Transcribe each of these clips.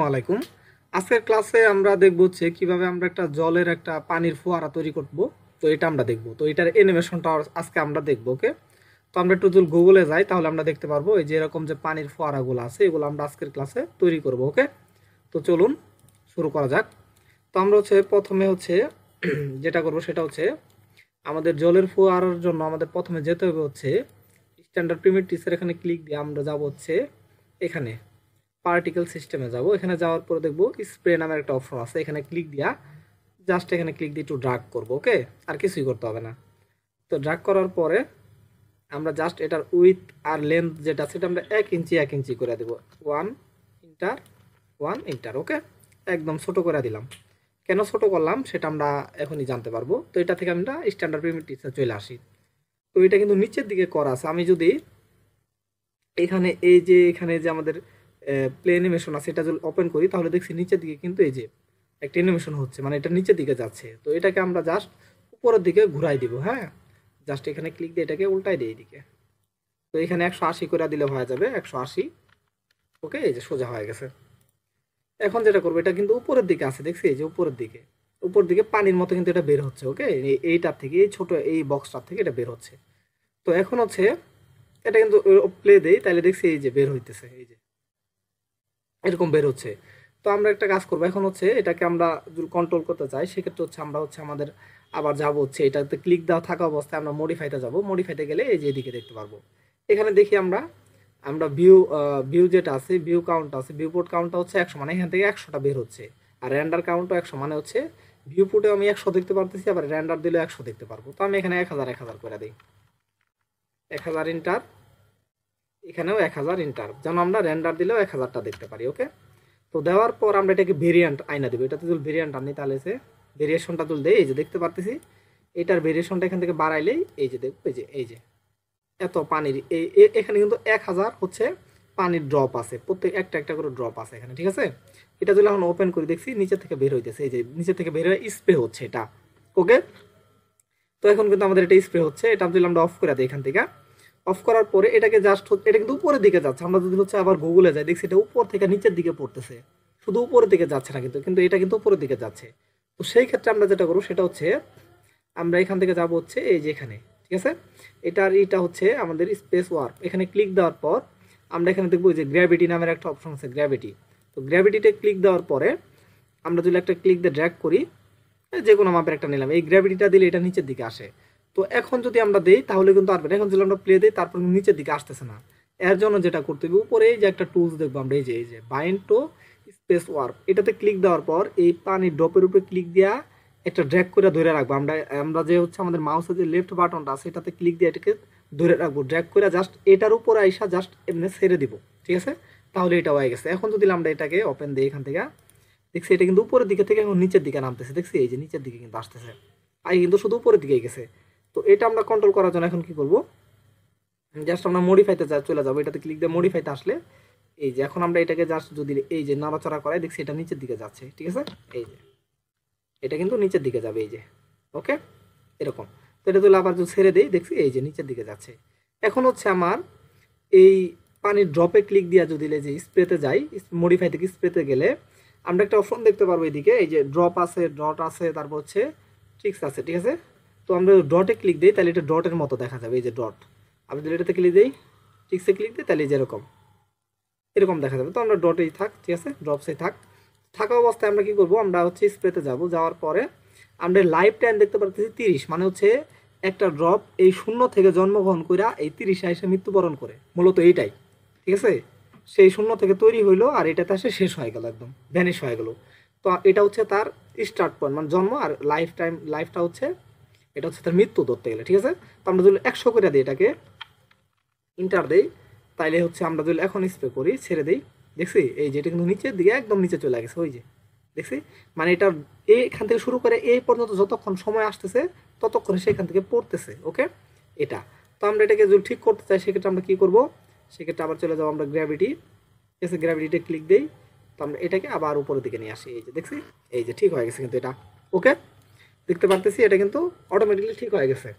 আলাইকুম। আজকের ক্লাসে আমরা দেখব হচ্ছে কিভাবে আমরা একটা জলের একটা পানির ফোয়ারা তৈরি করব। তো এটা আমরা দেখব। তো এটার অ্যানিমেশনটা আজকে আমরা দেখব। ওকে, তো আমরা একটু যদি গুগলে যাই তাহলে আমরা দেখতে পারবো এই যে এরকম যে পানির ফোয়ারাগুলো আছে এগুলো আমরা আজকের ক্লাসে তৈরি করব। ওকে, তো চলুন শুরু করা যাক। তো আমরা হচ্ছে প্রথমে হচ্ছে যেটা করব সেটা হচ্ছে আমাদের জলের ফোয়ারার জন্য আমাদের প্রথমে যেতে হবে হচ্ছে স্ট্যান্ডার্ড প্রিমিটিভসের এখানে ক্লিক দিয়ে আমরা যাব হচ্ছে এখানে পার্টিকেল সিস্টেমে যাব। এখানে যাওয়ার পরে দেখবো স্প্রে নামের একটা অপশন আছে, এখানে ক্লিক দিয়া জাস্ট এখানে ক্লিক দিয়ে একটু ড্রাগ করবো। ওকে, আর কিছুই করতে হবে না। তো ড্রাগ করার পরে আমরা জাস্ট এটার উইথ আর লেন্থ যেটা সেটা আমরা 1 ইঞ্চি করে দেবো। 1 ইন্টার 1 ইন্টার। ওকে, একদম ছোট করে দিলাম। কেন ছোট করলাম সেটা আমরা এখনই জানতে পারবো। তো এটা থেকে আমরা স্ট্যান্ডার্ড প্রিমিটিভসে চলে আসি। তো এটা কিন্তু নিচের দিকে করা আছে। আমি যদি এখানে এখানে যে আমাদের প্লে অ্যানিমেশন আছে এটা যদি ওপেন করি তাহলে দেখছি নিচের দিকে কিন্তু এই যে একটা অ্যানিমেশন হচ্ছে, মানে এটা নিচের দিকে যাচ্ছে। তো এটাকে আমরা জাস্ট উপরের দিকে ঘুরাই দিব। হ্যাঁ, জাস্ট এখানে ক্লিক দিয়ে এটাকে উল্টাই দিই এদিকে। তো এখানে 180 করে দিলে হয়ে যাবে 180। ওকে, এই যে সোজা হয়ে গেছে। এখন যেটা করবো এটা কিন্তু উপরের দিকে আছে, দেখছি এই যে উপরের দিকে উপর দিকে পানির মতো কিন্তু এটা বের হচ্ছে। ওকে, এইটার থেকে এই ছোট এই বক্সটার থেকে এটা বের হচ্ছে। তো এখন হচ্ছে এটা কিন্তু প্লে দেই তাহলে দেখছি এই যে বের হইতেছে, এই যে এরকম বের হচ্ছে। তো আমরা একটা কাজ করবো, এখন হচ্ছে এটাকে আমরা যদি কন্ট্রোল করতে চাই সেক্ষেত্রে হচ্ছে আমরা হচ্ছে আমাদের আবার যাব হচ্ছে এটাতে ক্লিক দেওয়া থাকা অবস্থায় আমরা মডিফাইতে যাব। মডিফাইতে গেলে এই যে এদিকে দেখতে পারবো। এখানে দেখি আমরা আমরা ভিউ যেটা আছে, ভিউ কাউন্ট আছে, ভিউ পোর্ট কাউন্টটা হচ্ছে 100, মানে এখান থেকে 100টা বের হচ্ছে। আর র্যান্ডার কাউন্টও 100, মানে হচ্ছে ভিউ পোর্টে আমি 100 দেখতে পারতেছি, আবার র্যান্ডার দিলে 100 দেখতে পারবো। তো আমি এখানে 1000 করে দিই, 1000 ইন্টার, এখানেও 1000 ইন্টার, যেন আমরা র্যান্ডার দিলেও 1000টা দেখতে পারি। ওকে, তো দেওয়ার পর আমরা এটাকে ভেরিয়েন্ট আইনা দেবো। এটাতে যদি ভেরিয়েন্ট আনি তাহলে সে ভেরিয়েশনটা তুল দেয়, এই যে দেখতে পারতেছি এটার ভেরিয়েশনটা এখান থেকে বাড়াইলেই এই যে দেখবো এই যে এত পানির এখানে কিন্তু 1000 হচ্ছে পানির ড্রপ আছে, প্রত্যেক একটা একটা করে ড্রপ আছে এখানে। ঠিক আছে, এটা যদি এখন ওপেন করে দেখছি নিচে থেকে বের হইতেছে, এই যে নিচে থেকে বের হয়ে স্প্রে হচ্ছে এটা। ওকে, তো এখন কিন্তু আমাদের এটা স্প্রে হচ্ছে। এটা যদি আমরা অফ করে দিই এখান থেকে, অফ করার পরে এটাকে জাস্ট এটা কিন্তু উপরের দিকে যাচ্ছে। আমরা যদি হচ্ছে আবার গুগলে যাই দেখছি এটা উপর থেকে নিচের দিকে পড়তেছে, শুধু উপরের দিকে যাচ্ছে না, কিন্তু এটা কিন্তু উপরের দিকে যাচ্ছে। তো সেই ক্ষেত্রে আমরা যেটা করবো সেটা হচ্ছে আমরা এখান থেকে যাব হচ্ছে এই যে এখানে। ঠিক আছে, এটা হচ্ছে আমাদের স্পেস ওয়ার্প। এখানে ক্লিক দেওয়ার পর আমরা এখানে দেখবো যে গ্র্যাভিটি নামের একটা অপশন আছে, গ্র্যাভিটি। তো গ্র্যাভিটিতে ক্লিক দেওয়ার পরে আমরা যদি একটা ক্লিক দিয়ে ড্র্যাগ করি, যে কোনো মাপের একটা নিলাম, এই গ্র্যাভিটিটা দিলে এটা নিচের দিকে আসে। তো এখন যদি আমরা দেই তাহলে কিন্তু আসবে না। এখন যদি আমরা প্লে দিই তারপর নিচের দিকে আসতেছে না। এর জন্য যেটা করতে হবে, উপরে এই যে একটা টুলস দেখবো আমরা, এই যে বাইন্ড টু স্পেস ওয়ার্প, এটাতে ক্লিক দেওয়ার পর এই পানির ড্রপের উপরে ক্লিক দিয়া একটা ড্র্যাগ করে ধরে রাখবো। আমরা যে হচ্ছে আমাদের মাউসের যে লেফট বাটনটা আছে এটাতে ক্লিক দিয়ে এটাকে ধরে রাখবো, ড্র্যাগ করে জাস্ট এটার উপরে আইসা জাস্ট এমনি ছেড়ে দিব। ঠিক আছে, তাহলে এটা হয়ে গেছে। এখন যদি আমরা এটাকে ওপেন দিই এখান থেকে দেখছি এটা কিন্তু উপরের দিকে থেকে এখন নিচের দিকে নামতেছে, দেখছি এই যে নিচের দিকে কিন্তু আসতেছে, আগে কিন্তু শুধু উপরের দিকে গেছে। তো এটা আমরা কন্ট্রোল করার জন্য এখন কি করব, জাস্ট আমরা মডিফাইতে চলে যাবো। এটাতে ক্লিক দিয়ে মডিফাইতে আসলে এই যে এখন আমরা এটাকে জাস্ট যদি এই যে নাড়াচড়া করাই দেখছি এটা নিচের দিকে যাচ্ছে। ঠিক আছে, এই যে এটা কিন্তু নিচের দিকে যাবে, এই যে ওকে এরকম। তো এটা যদি আবার যদি ছেড়ে দিই দেখছি এই যে নিচের দিকে যাচ্ছে। এখন হচ্ছে আমার এই পানির ড্রপে ক্লিক দিয়া যদি যে স্প্রেতে যাই, মডিফাই থেকে স্প্রেতে গেলে আমরা একটা অপশন দেখতে পারবো এদিকে, এই যে ড্রপ আছে, ডট আছে, তারপর হচ্ছে ট্রিক্স আছে। ঠিক আছে, তো আমরা ডটে ক্লিক দিই তাহলে এটা ডটের মতো দেখা যাবে, এই যে ডট। আমি যদি এটাতে ক্লিক দিই, ট্রিক্সে ক্লিক দিই তাহলে যেরকম এরকম দেখা যাবে। তো আমরা ডটেই থাক, ঠিক আছে, ড্রপসেই থাকা অবস্থায় আমরা কি করব, আমরা হচ্ছে স্প্রেতে যাব। যাওয়ার পরে আমরা লাইফ টাইম দেখতে পাচ্ছি 30, মানে হচ্ছে একটা ড্রপ এই 0 থেকে জন্মগ্রহণ করে এই 30 এসে মৃত্যুবরণ করে, মূলত এইটাই। ঠিক আছে, সেই 0 থেকে তৈরি হইলো আর এটাতে এসে শেষ হয়ে গেল, একদম ভ্যানিশ হয়ে গেল। তো এটা হচ্ছে তার স্টার্ট পয়েন্ট, মানে জন্ম, আর লাইফটা হচ্ছে এটা হচ্ছে তার মৃত্যু ধরতে গেলে। ঠিক আছে, তো আমরা যদি 100 করে দিই, এটাকে ইন্টার দেই, তাইলে হচ্ছে আমরা যদি এখন স্প্রে করি ছেড়ে দিই দেখছি এই যে এটা কিন্তু নিচের দিকে একদম নিচে চলে গেছে, ওই যে দেখছি, মানে এটা এইখান থেকে শুরু করে এই পর্যন্ত যতক্ষণ সময় আসতেছে ততক্ষণে সেখান থেকে পড়তেছে। ওকে, এটা। তো আমরা এটাকে যদি ঠিক করতে চাই সেক্ষেত্রে আমরা কি করব, সেক্ষেত্রে আবার চলে যাবো আমরা গ্র্যাভিটি, ঠিক আছে, গ্র্যাভিটিতে ক্লিক দিই। তো আমরা এটাকে আবার উপরের দিকে নিয়ে আসি, এই যে দেখছি এই যে ঠিক হয়ে গেছে কিন্তু এটা। ওকে, দেখতে পারতেছি এটা কিন্তু অটোমেটিকলি ঠিক হয়ে গেছে।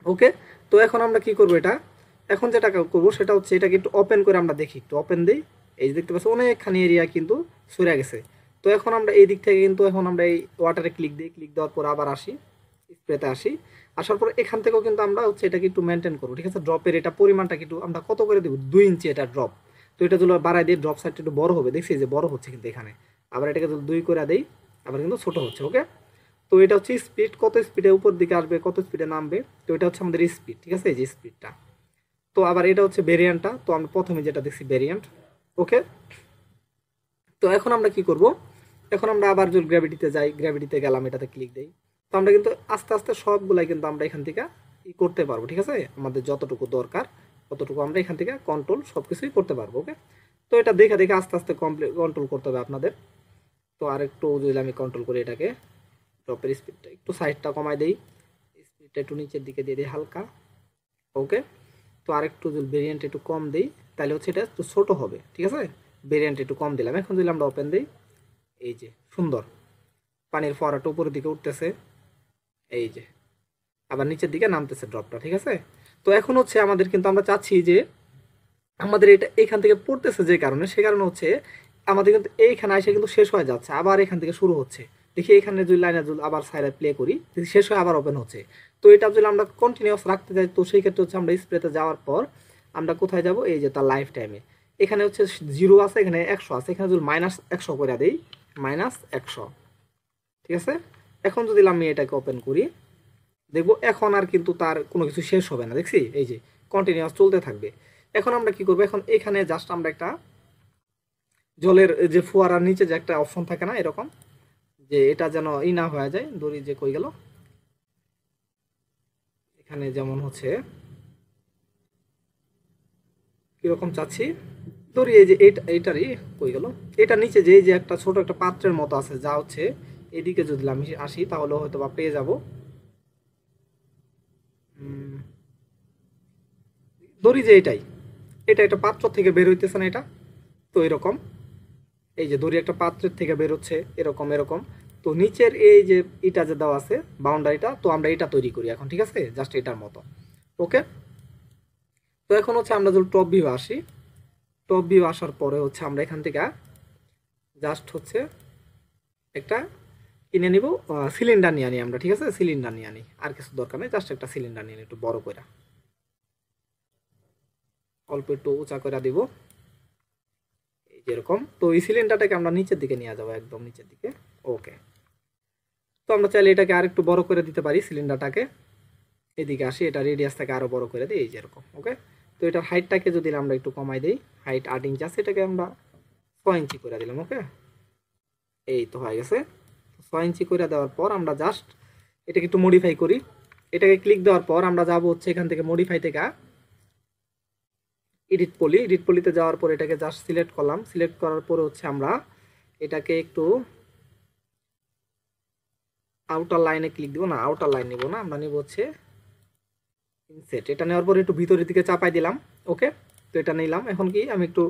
ওকে, তো এখন আমরা কি করব, এটা এখন যেটা করবো সেটা হচ্ছে এটাকে একটু ওপেন করে আমরা দেখি, একটু ওপেন দিই। এই যে দেখতে পাচ্ছি অনেকখানি এরিয়া কিন্তু সরে গেছে। তো এখন আমরা এই দিক থেকে কিন্তু এখন আমরা এই ওয়াটারে ক্লিক দিই, ক্লিক দেওয়ার পর আবার আসি স্প্রেতে আসি। আসার পর এখান থেকেও কিন্তু আমরা হচ্ছে এটাকে একটু মেনটেন করবো, ঠিক আছে। ড্রপের এটা পরিমাণটা কিন্তু আমরা কত করে দেবো, 2 ইঞ্চি এটা ড্রপ। তো এটা যদি বাড়াই দিয়ে ড্রপ সাইডটা একটু বড় হবে, দেখছি যে বড় হচ্ছে কিন্তু এখানে। আবার এটাকে যদি 2 করে দেই আবার কিন্তু ছোট হচ্ছে, ওকে। তো এটা হচ্ছে স্পিড, কত স্পিডে উপর দিকে আসবে কত স্পিডে নামবে, তো এটা হচ্ছে আমাদের স্পিড, ঠিক আছে, এই যে স্পিডটা। তো আবার এটা হচ্ছে ভেরিয়েন্টটা, তো আমরা প্রথমে যেটা দেখছি ভেরিয়েন্ট, ওকে। তো এখন আমরা কি করব, এখন আমরা আবার যদি গ্র্যাভিটিতে যাই, গ্র্যাভিটিতে গেলাম, এটাতে ক্লিক দেই। তো আমরা কিন্তু আস্তে আস্তে সবগুলাই কিন্তু আমরা এখান থেকে করতে পারবো, ঠিক আছে। আমাদের যতটুকু দরকার ততটুকু আমরা এখান থেকে কন্ট্রোল সবকিছুই করতে পারবো, ওকে। তো এটা দেখে দেখে আস্তে আস্তে কন্ট্রোল করতে হবে আপনাদের। তো আরেকটু যদি আমি কন্ট্রোল করি এটাকে, ড্রপের স্পিডটা একটু সাইডটা কমাই দেই, স্পিডটা একটু নিচের দিকে দিয়ে দিই হালকা, ওকে। তো আরেকটু যদি ভেরিয়েন্ট একটু কম দিই তাহলে হচ্ছে এটা একটু ছোটো হবে, ঠিক আছে। ভেরিয়েন্ট একটু কম দিলাম। এখন যদি আমরা ওপেন দিই, এই যে সুন্দর পানির ফোয়ারাটা উপরের দিকে উঠতেছে, এই যে আবার নিচের দিকে নামতেছে ড্রপটা, ঠিক আছে। তো এখন হচ্ছে আমাদের কিন্তু আমরা চাচ্ছি যে আমাদের এটা এখান থেকে পড়তেছে যে কারণে, সে কারণে হচ্ছে আমাদের কিন্তু এইখানে এসে কিন্তু শেষ হয়ে যাচ্ছে, আবার এখান থেকে শুরু হচ্ছে। দেখি এখানে যদি লাইনে যদি আবার সাইডে প্লে করি, শেষ হয়ে আবার ওপেন হচ্ছে। তো এটা যদি আমরা কন্টিনিউয়াস রাখতে চাই, তো সেই ক্ষেত্রে হচ্ছে আমরা স্প্রেতে যাওয়ার পর আমরা কোথায় যাব, এই যে তার লাইফ টাইমে এখানে হচ্ছে 0 আছে, এখানে 100 আছে, এখানে যদি -100 করে দেই, -100, ঠিক আছে। এখন যদি আমি এটাকে ওপেন করি, দেখবো এখন আর কিন্তু তার কোনো কিছু শেষ হবে না, দেখছি এই যে কন্টিনিউয়াস চলতে থাকবে। এখন আমরা কি করবো, এখন এখানে জাস্ট আমরা একটা জলের যে ফোয়ারার নিচে যে একটা অপশন থাকে না এরকম, যে এটা যেন না হয়ে যায়, দড়ি যে কই গেল, এখানে যেমন হচ্ছে কিরকম চাচ্ছি, দড়ি এই যে এইটারই কই গেল, এটা নিচে যে এই যে একটা ছোট একটা পাত্রের মতো আছে, যা হচ্ছে এদিকে যদি আমি আসি তাহলে হয়তো বা পেয়ে যাব। দড়ি যে এটাই, এটা একটা পাত্র থেকে বের হইতেছে না এটা, তো এরকম এই যে দড়ি একটা পাত্রের থেকে বের হচ্ছে এরকম এরকম। তো নিচের এই যে ইটা যে দেওয়া আছে বাউন্ডারিটা, তো আমরা এটা তৈরি করি এখন, ঠিক আছে, জাস্ট এটার মতো, ওকে। তো এখন হচ্ছে আমরা যদি টপ ভিউ আসি, টপ ভিউ আসার পরে হচ্ছে আমরা এখান থেকে জাস্ট হচ্ছে একটা কিনে নিব, সিলিন্ডার নিয়ে আনি আমরা, ঠিক আছে, সিলিন্ডার নিয়ে আনি, আর কিছু দরকার নেই, জাস্ট একটা সিলিন্ডার নিয়ে আনি, একটু বড় করে অল্প একটু উঁচা করে দিব, এই যেরকম। তো এই সিলিন্ডারটাকে আমরা নিচের দিকে নিয়ে যাবো, একদম নিচের দিকে, ওকে। তো আমরা চাইলে এটাকে আর একটু বড় করে দিতে পারি সিলিন্ডারটাকে, এদিকে আসি, এটা রেডিয়াসটাকে আরো বড় করে দিই, এই যেরকম, ওকে। তো এটার হাইটটাকে যদি আমরা একটু কমাই দিই, হাইট 8 ইঞ্চি আছে, এটাকে আমরা 6 ইঞ্চি করে দিলাম, ওকে। এই তো হয়ে গেছে। 6 ইঞ্চি করে দেওয়ার পর আমরা জাস্ট এটাকে একটু মডিফাই করি, এটাকে ক্লিক দেওয়ার পর আমরা যাব হচ্ছে এখান থেকে মডিফাই থেকে এডিট পলিতে যাওয়ার পর এটাকে জাস্ট সিলেক্ট করলাম, সিলেক্ট করার পরে হচ্ছে আমরা এটাকে একটু আউটার লাইনে ক্লিক দিব, না আউটার লাইন নিব না, আমরা নিব হচ্ছে ইনসেট। এটা নেওয়ার পর একটু ভিতরের দিকে চাপাই দিলাম, ওকে। তো এটা নিলাম। এখন কি আমি একটু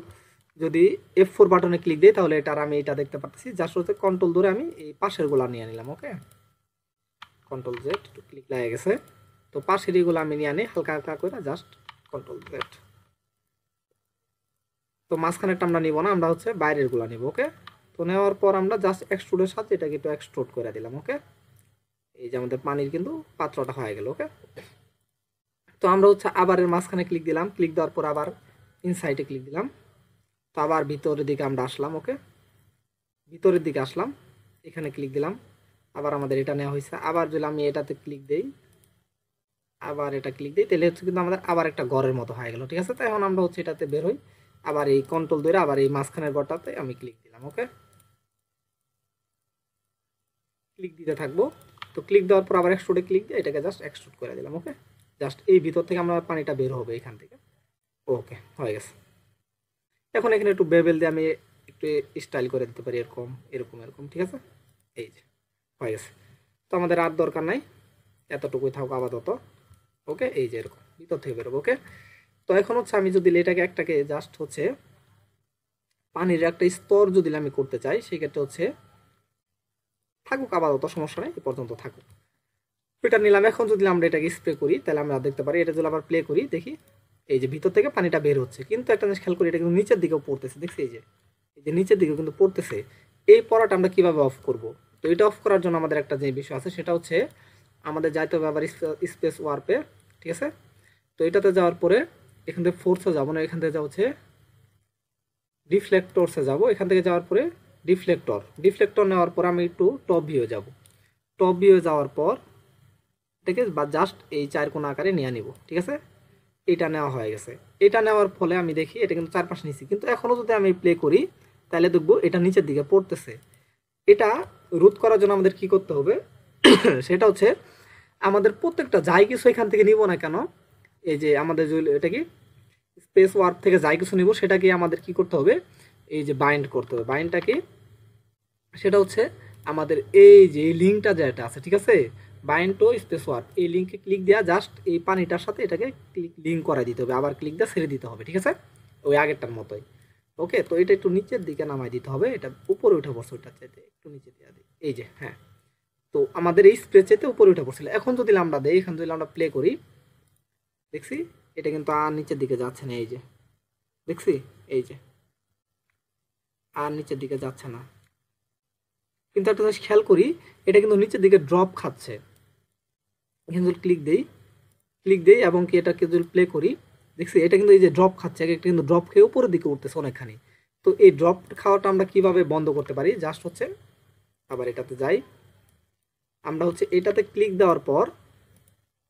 যদি F4 বাটনে ক্লিক দিই তাহলে এটার আমি এটা দেখতে পাচ্ছি, জাস্ট হচ্ছে কন্ট্রোল ধরে আমি এই পাশের গুলা নিয়ে নিলাম, ওকে। কন্ট্রোল জেড, একটু ক্লিক লেগে গেছে। তো পাশের এগুলো আমি নিয়ে আনি হালকা হালকা করে, জাস্ট কন্ট্রোল জেড। তো মাঝখানেরটা আমরা নিব না, আমরা হচ্ছে বাইরের গুলা নিব, ওকে। তো নেওয়ার পর আমরা জাস্ট এক্সট্রুডের সাথে এটাকে একটু এক্সট্রুড করে দিলাম, ওকে। এই যে আমাদের পানির কিন্তু পাত্রটা হয়ে গেল, ওকে। তো আমরা হচ্ছে আবার এর মাঝখানে ক্লিক দিলাম, ক্লিক দেওয়ার পর আবার ইনসাইডে ক্লিক দিলাম। তো আবার ভিতরের দিকে আমরা আসলাম, ওকে, ভিতরের দিকে আসলাম, এখানে ক্লিক দিলাম, আবার আমাদের এটা নেওয়া হয়েছে। আবার যদি আমি এটাতে ক্লিক দেই, আবার এটা ক্লিক দিই, তাহলে হচ্ছে কিন্তু আমাদের আবার একটা ঘরের মতো হয়ে গেল, ঠিক আছে। তো এখন আমরা হচ্ছে এটাতে বের হই, আবার এই কন্ট্রোল ধরে আবার এই মাঝখানের ঘরটাতে আমি ক্লিক দিলাম, ওকে। ক্লিক দিতে থাকবো। তো ক্লিক দেওয়ার পর আবার এক্সট্রুডে ক্লিক দিয়ে এটাকে জাস্ট এক্সট্রুড করে দিলাম, ওকে। জাস্ট এই ভিতর থেকে আমরা পানিটা বের হবে এখান থেকে, ওকে, হয়ে গেছে। এখন এখানে একটু বেবেল দিয়ে আমি একটু স্টাইল করে দিতে পারি, এরকম এরকম এরকম, ঠিক আছে, এই যে হয়ে গেছে। তো আমাদের আর দরকার নাই, এতটুকুই থাকুক আপাতত, ওকে। এই যে এরকম ভিতর থেকে বেরোবো, ওকে। তো এখন হচ্ছে আমি যদি এটাকে একটাকে জাস্ট হচ্ছে পানির একটা স্তর যদি আমি করতে চাই, সেক্ষেত্রে হচ্ছে থাকুক আপাতত, সমস্যা নেই, এ পর্যন্ত থাকুক। এটা নিলাম। এখন যদি আমরা এটাকে স্প্রে করি তাহলে আমরা দেখতে পারি, এটা যদি আবার প্লে করি দেখি, এই যে ভিতর থেকে পানিটা বের হচ্ছে, কিন্তু একটা জিনিস খেয়াল করি, এটা কিন্তু নিচের দিকেও পড়তেছে, দেখছি এই যে নিচের দিকেও কিন্তু পড়তেছে। এই পড়াটা আমরা কিভাবে অফ করব? তো এটা অফ করার জন্য আমাদের একটা যে বিষয় আছে সেটা হচ্ছে আমাদের যাইতে হবে আবার স্পেস ওয়ার্পে, ঠিক আছে? তো এটাতে যাওয়ার পরে এখান থেকে ফোর্সে যাবো না, এখান থেকে যাওয়া হচ্ছে ডিফ্লেক্টরসে যাব, এখান থেকে যাওয়ার পরে ডিফ্লেক্টর নেওয়ার পর আমি একটু টপ ভিউ যাব, টপ ভিউ যাওয়ার পর এটাকে বা জাস্ট এই চার কোণ আকারে নিয়ে নিব, ঠিক আছে? এটা নেওয়া হয়ে গেছে। এটা নেওয়ার ফলে আমি দেখি এটা কিন্তু চারপাশে নিচ্ছি, কিন্তু এখনও যদি আমি প্লে করি তাহলে দেখবো এটা নিচের দিকে পড়তেছে। এটা রোধ করার জন্য আমাদের কি করতে হবে সেটা হচ্ছে আমাদের প্রত্যেকটা যাই কিছু এখান থেকে নিব না কেন, এই যে আমাদের এটা কি স্পেস ওয়ার্ক থেকে যাই কিছু নিব সেটাকে আমাদের কি করতে হবে, এই যে বাইন্ড করতে হবে। বাইন্ডটা কি? সেটা হচ্ছে আমাদের এই যে লিঙ্কটা যেটা আছে, ঠিক আছে, বাইন্ড টু স্পেস ওয়ার্ক, এই লিঙ্কে ক্লিক দেওয়া, জাস্ট এই পানিটার সাথে এটাকে লিঙ্ক করাই দিতে হবে, আবার ক্লিক দিয়ে ছেড়ে দিতে হবে, ঠিক আছে, ওই আগেরটার মতোই। ওকে, তো এটা একটু নিচের দিকে নামাই দিতে হবে, এটা উপরে উঠে পড়ছে, ওইটার চাইতে একটু নিচে দিয়ে দিই, এই যে, হ্যাঁ। তো আমাদের এই স্প্রে চাইতে উপরে উঠে পড়ছিল। এখন যদি আমরা দেই, এখান যদি আমরা প্লে করি, দেখছি এটা কিন্তু আর নিচের দিকে যাচ্ছে না, এই যে দেখছি, এই যে আর নিচের দিকে যাচ্ছে না। কিন্তু একটা জিনিস খেয়াল করি, এটা কিন্তু নিচের দিকে ড্রপ খাচ্ছে। এখানে যদি ক্লিক দেই এবং কি এটাকে যদি প্লে করি, দেখছি এটা কিন্তু এই যে ড্রপ খাচ্ছে, একটা কিন্তু ড্রপ খেয়ে উপরের দিকে উঠতেছে অনেকখানি। তো এই ড্রপ খাওয়াটা আমরা কিভাবে বন্ধ করতে পারি? জাস্ট হচ্ছে আবার এটাতে যাই, আমরা হচ্ছে এটাতে ক্লিক দেওয়ার পর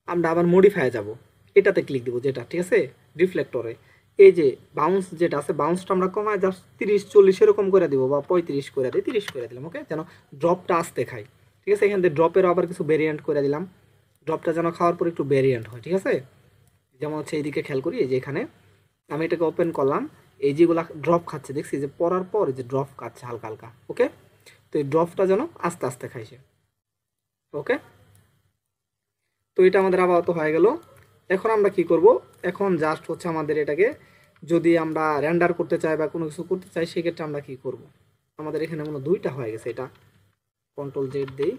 আমরা আবার মডিফাই যাব, এটাতে ক্লিক দেবো যেটা, ঠিক আছে, রিফ্লেক্টরে। এই যে বাউন্স যেটা আছে, বাউন্সটা আমরা কমায় জাস্ট 30-40 এরকম করে দিব, বা 35 করে দিই, 30 করে দিলাম, ওকে, যেন ড্রপটা আসতে খাই, ঠিক আছে। এখান থেকে ড্রপেরও আবার কিছু ভেরিয়েন্ট করে দিলাম, ড্রপটা যেন খাওয়ার পর একটু ভেরিয়েন্ট হয়, ঠিক আছে। যেমন হচ্ছে এইদিকে খেয়াল করি, এই যে এখানে আমি এটাকে ওপেন করলাম, এই যেগুলা ড্রপ খাচ্ছে দেখছি, যে পড়ার পর এই যে ড্রপ খাচ্ছে হালকা হালকা, ওকে। তো এই ড্রপটা যেন আস্তে আস্তে খাইছে, ওকে। তো এটা আমাদের আপাতত হয়ে গেল। এখন আমরা কি করব? এখন জাস্ট হচ্ছে আমাদের এটাকে যদি আমরা রেন্ডার করতে চাই বা কোনো কিছু করতে চাই, সেক্ষেত্রে আমরা কি করব? আমাদের এখানে মনে দুইটা হয়ে গেছে, এটা কন্ট্রোল জেড দেই,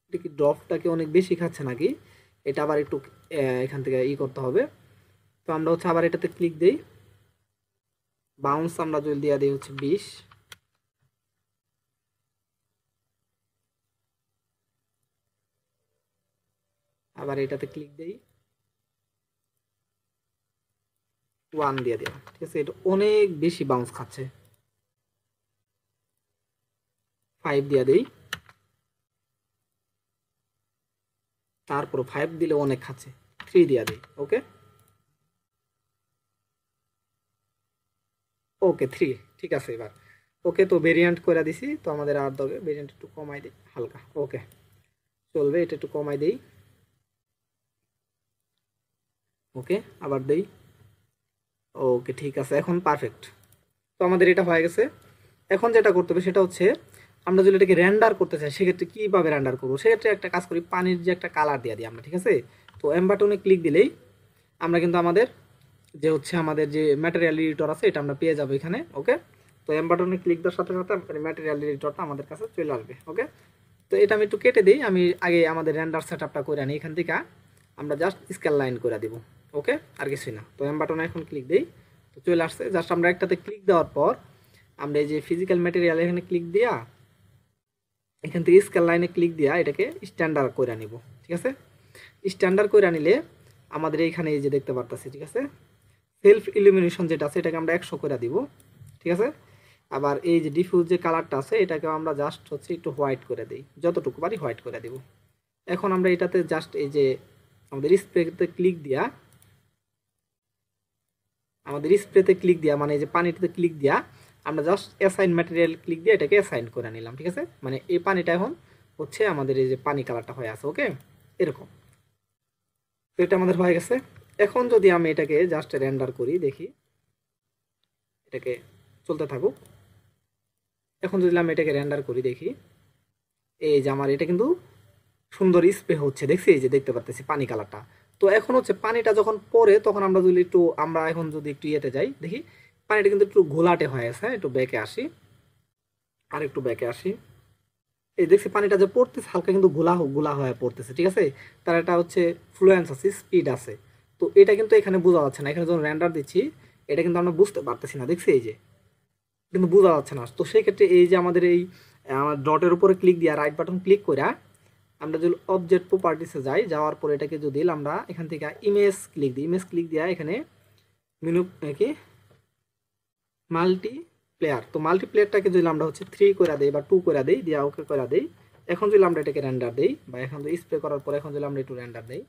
এটা কি ড্রপটাকে অনেক বেশি খাচ্ছে নাকি, এটা আবার একটু এখান থেকে করতে হবে। তো আমরা হচ্ছে আবার এটাতে ক্লিক দেই, বাউন্স আমরা যদি দিয়ে দিই হচ্ছে 20, আবার এটাতে ক্লিক দেই, 1 দিয়ে দিলাম, ঠিক আছে। এটা অনেক বেশি বাউন্স খাচ্ছে, 5 দিয়ে দেই, তারপর 5 দিলে অনেক খাচ্ছে, 3 দিয়ে দিই, ওকে, ওকে 3, ঠিক আছে এবার। ওকে, তো ভেরিয়েন্ট করে দিছি, তো আমাদের আর দরকার ভেরিয়েন্ট একটু কমাই দিই হালকা, ওকে, চলবে, এটা একটু কমাই দেই, ওকে, আবার দেই, ওকে, ঠিক আছে, এখন পারফেক্ট। তো আমাদের এটা হয়ে গেছে। এখন যেটা করতে হবে সেটা হচ্ছে আমরা যদি এটাকে রেন্ডার করতে চাই, সেক্ষেত্রে কীভাবে রেন্ডার করবো? সেক্ষেত্রে একটা কাজ করি, পানির যে একটা কালার দিয়ে দিই আমরা, ঠিক আছে। তো এম বাটনে ক্লিক দিলেই আমরা কিন্তু আমাদের যে হচ্ছে আমাদের যে ম্যাটেরিয়াল এডিটর আছে এটা আমরা পেয়ে যাবো এখানে, ওকে। তো এম বাটনে ক্লিক দেওয়ার সাথে সাথে ম্যাটেরিয়াল এডিটরটা আমাদের কাছে চলে আসবে, ওকে। তো এটা আমি একটু কেটে দিই, আমি আগে আমাদের রেন্ডার সেট আপটা করে আনি, এখান থেকে আমরা জাস্ট স্কেল লাইন করে দিব, ওকে, আর কিছুই না। তো এম বাটনে এখন ক্লিক দিই, তো চলে আসছে। জাস্ট আমরা একটাতে ক্লিক দেওয়ার পর আমরা এই যে ফিজিক্যাল ম্যাটেরিয়াল এখানে ক্লিক দিয়া, এখান থেকে স্কেল লাইনে ক্লিক দিয়া এটাকে স্ট্যান্ডার্ড করে নিব, ঠিক আছে। স্ট্যান্ডার্ড করে নিলে আমাদের এইখানে এই যে দেখতে পারতেছি, ঠিক আছে, সেলফ ইলুমিনেশন যেটা আছে এটাকে আমরা 100 করে দিব, ঠিক আছে। আবার এই যে ডিফিউজ যে কালারটা আছে এটাকে আমরা জাস্ট হচ্ছে একটু হোয়াইট করে দিই, যতটুকু পারি হোয়াইট করে দিব। এখন আমরা এটাতে জাস্ট এই যে আমাদের স্প্রেতে ক্লিক দিয়া, মানে এই যে পানিটাতে ক্লিক দিয়া আমরা জাস্ট অ্যাসাইন ম্যাটেরিয়াল ক্লিক দিয়ে এটাকে অ্যাসাইন করে নিলাম, ঠিক আছে। মানে এই পানিটা এখন হচ্ছে আমাদের এই যে পানি কালারটা হয়ে আছে, ওকে, এরকম। তো এটা আমাদের হয়ে গেছে। এখন যদি আমি এটাকে জাস্ট রেন্ডার করি, দেখি এটাকে চলতে থাকুক। এখন যদি আমি এটাকে রেন্ডার করি, দেখি এই যে আমার এটা কিন্তু সুন্দর স্প্রে হচ্ছে, দেখছি, এই যে দেখতে পাচ্ছি পানি কালারটা। তো এখন হচ্ছে পানিটা যখন পরে তখন আমরা যদি একটু আমরা এখন যদি একটু ইয়েতে যাই, দেখি পানিটা কিন্তু একটু ঘোলাটে হয়ে আছে, একটু ব্যাকে আসি, আর একটু ব্যাকে আসি, এই দেখছি পানিটা যে পড়তেছে হালকা কিন্তু গোলা গোলা হয়ে পড়তেছে, ঠিক আছে। তার একটা হচ্ছে ফ্লুয়েন্স আছে, স্পিড আছে। তো এটা কিন্তু এখানে বোঝা যাচ্ছে না, এখানে যখন রেন্ডার দিচ্ছি এটা কিন্তু আমরা বুঝতে পারতেছি না, দেখছি এই যে কিন্তু বোঝা যাচ্ছে না। তো সেই ক্ষেত্রে এই যে আমাদের এই আমার ডটের উপরে ক্লিক দিয়া রাইট বাটন ক্লিক করে আমরা যদি অবজেক্ট প্রপার্টিসে যাই, যাওয়ার পরে এটাকে যদি আমরা এখান থেকে ইমেজ ক্লিক দিই, ইমেজ ক্লিক দিয়া এখানে মেনু কি মাল্টি প্লেয়ার, তো মাল্টি প্লেয়ারটাকে যদি আমরা হচ্ছে 3 করে দেই বা 2 করে দেই, দিয়া ওকে করে দেই। এখন যদি আমরা এটাকে রেন্ডার দেই বা এখন যদি স্প্রে করার পর এখন যদি আমরা একটু রেন্ডার দেই,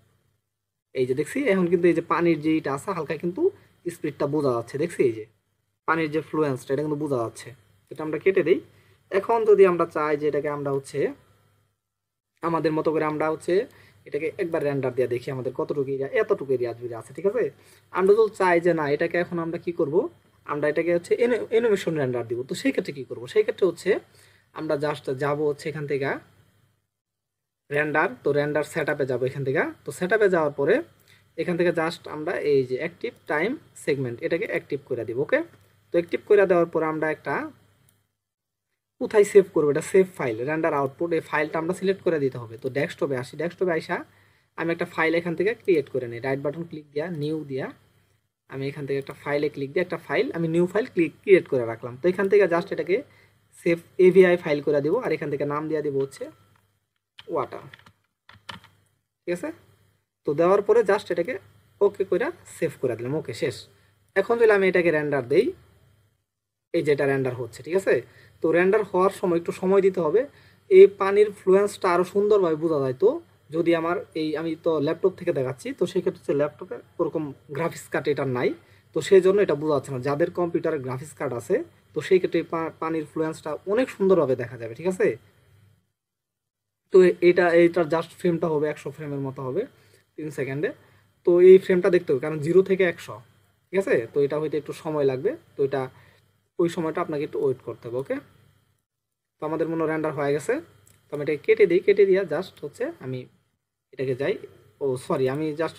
এই যে দেখছি এখন কিন্তু এই যে পানির যেটা আছে হালকা কিন্তু স্পিডটা বোঝা যাচ্ছে, দেখছি এই যে পানির যে ফ্লুয়েন্সটা এটা কিন্তু বোঝা যাচ্ছে। এটা আমরা কেটে দিই। এখন যদি আমরা চাই যে এটাকে আমরা হচ্ছে আমাদের মতো করে আমরা হচ্ছে এটাকে একবার রেন্ডার দিয়ে দেখি আমাদের কতটুকু এরিয়া, এতটুকু এরিয়া জুড়ে আছে, ঠিক আছে। আমরা যদি চাই যে না এটাকে এখন আমরা কি করব, আমরা এটাকে হচ্ছে অ্যানিমেশন রেন্ডার দিব, তো সেই ক্ষেত্রে কি করব, সেই ক্ষেত্রে হচ্ছে আমরা জাস্ট যাব হচ্ছে এখান থেকে রেন্ডার, তো রেন্ডার সেটআপে যাব এখান থেকে। তো সেটআপে যাওয়ার পরে এখান থেকে জাস্ট আমরা এই যে অ্যাক্টিভ টাইম সেগমেন্ট এটাকে অ্যাক্টিভ করে দিব, ওকে। তো অ্যাক্টিভ করে দেওয়ার পরে আমরা একটা কোথায় সেভ করবো, এটা সেভ ফাইল রেন্ডার আউটপুট, এই ফাইলটা আমরা সিলেক্ট করে দিতে হবে। তো ডেস্কটপে আসি, ডেস্কটপে আইসা আমি একটা ফাইল এখান থেকে ক্রিয়েট করে নিই, রাইট বাটন ক্লিক দিয়া নিউ দিয়া আমি এখান থেকে একটা ফাইলে ক্লিক দিয়ে একটা ফাইল আমি নিউ ফাইল ক্রিয়েট করে রাখলাম। তো এখান থেকে জাস্ট এটাকে সেভ এভিআই ফাইল করে দিব আর এখান থেকে নাম দিয়ে দিব হচ্ছে ওয়াটার, ঠিক আছে। তো দেওয়ার পরে জাস্ট এটাকে ওকে করে সেভ করে দিলাম, ওকে শেষ। এখন যদি আমি এটাকে রেন্ডার দেই, এই যেটা রেন্ডার হচ্ছে, ঠিক আছে। তো রেন্ডার হওয়ার সময় একটু সময় দিতে হবে, এই পানির ফ্লুয়েন্সটা আরও সুন্দরভাবে বোঝা যায়। তো যদি আমার এই আমি তো ল্যাপটপ থেকে দেখাচ্ছি, তো সেক্ষেত্রে হচ্ছে ল্যাপটপে ওরকম গ্রাফিক্স কার্ড এটা নাই, তো সেই জন্য এটা বোঝা যাচ্ছে না। যাদের কম্পিউটারে গ্রাফিক্স কার্ড আছে তো সেই ক্ষেত্রে পানির ফ্লুয়েন্সটা অনেক সুন্দরভাবে দেখা যাবে, ঠিক আছে। তো এইটার জাস্ট ফ্রেমটা হবে 100 ফ্রেমের মতো হবে 3 সেকেন্ডে। তো এই ফ্রেমটা দেখতে হবে কারণ 0 থেকে 100, ঠিক আছে। তো এটা হইতে একটু সময় লাগবে, তো এটা ওই সময়টা আপনাকে একটু ওয়েট করতে হবে, ওকে। তো আমাদের মনে রেন্ডার হয়ে গেছে। তো আমি এটাকে কেটে দিই, কেটে দিয়া জাস্ট হচ্ছে আমি এটাকে যাই, ও সরি আমি জাস্ট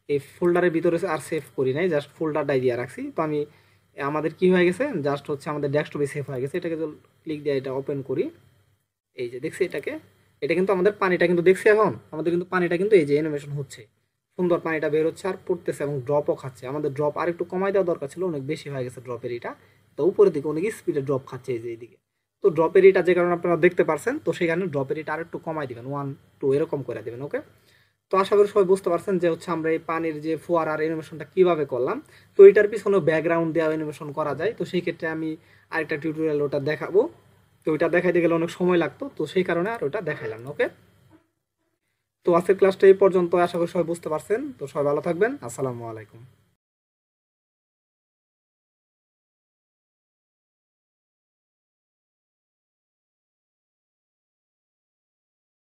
এই ফোল্ডারের ভিতরে আর সেভ করি নাই, জাস্ট ফোল্ডারটাই দিয়ে রাখছি। তো আমি আমাদের কি হয়ে গেছে, জাস্ট হচ্ছে আমাদের ডেস্কটপে সেভ হয়ে গেছে। এটাকে যদি ক্লিক দিয়ে এটা ওপেন করি, এই যে দেখছি এটাকে, এটা কিন্তু আমাদের পানিটা কিন্তু দেখছি এখন আমাদের কিন্তু পানিটা কিন্তু এই যে অ্যানিমেশন হচ্ছে, সুন্দর পানিটা বের হচ্ছে আর পড়তেছে এবং ড্রপও খাচ্ছে। আমাদের ড্রপ আর একটু কমাই দেওয়া দরকার ছিল, অনেক বেশি হয়ে গেছে ড্রপের এটা। তো উপরের দিকে অনেক স্পিডে ড্রপ খাচ্ছে এই যে এইদিকে। তো ড্রপের এটা যে কারণে আপনারা দেখতে পারছেন, তো সেখানে ড্রপের এটা আর একটু কমাই দিবেন, 1 2 এরকম করে দিবেন, ওকে। তো আশা করি সবাই বুঝতে পারছেন যে হচ্ছে আমরা এই পানির যে ফোয়ারার অ্যানিমেশনটা কিভাবে করলাম। তো এটার পিছনে ব্যাকগ্রাউন্ড দেওয়া অ্যানিমেশন করা যায়, তো সেই ক্ষেত্রে আমি আরেকটা টিউটোরিয়াল ওটা দেখাবো। তো ওইটা দেখাইতে গেলে অনেক সময় লাগতো, তো সেই কারণে আর ওটা দেখাইলাম না, ওকে। তো আজকের ক্লাসটা এই পর্যন্ত, আশা করি সবাই বুঝতে পারছেন। তো সবাই ভালো থাকবেন, আসসালামু আলাইকুম।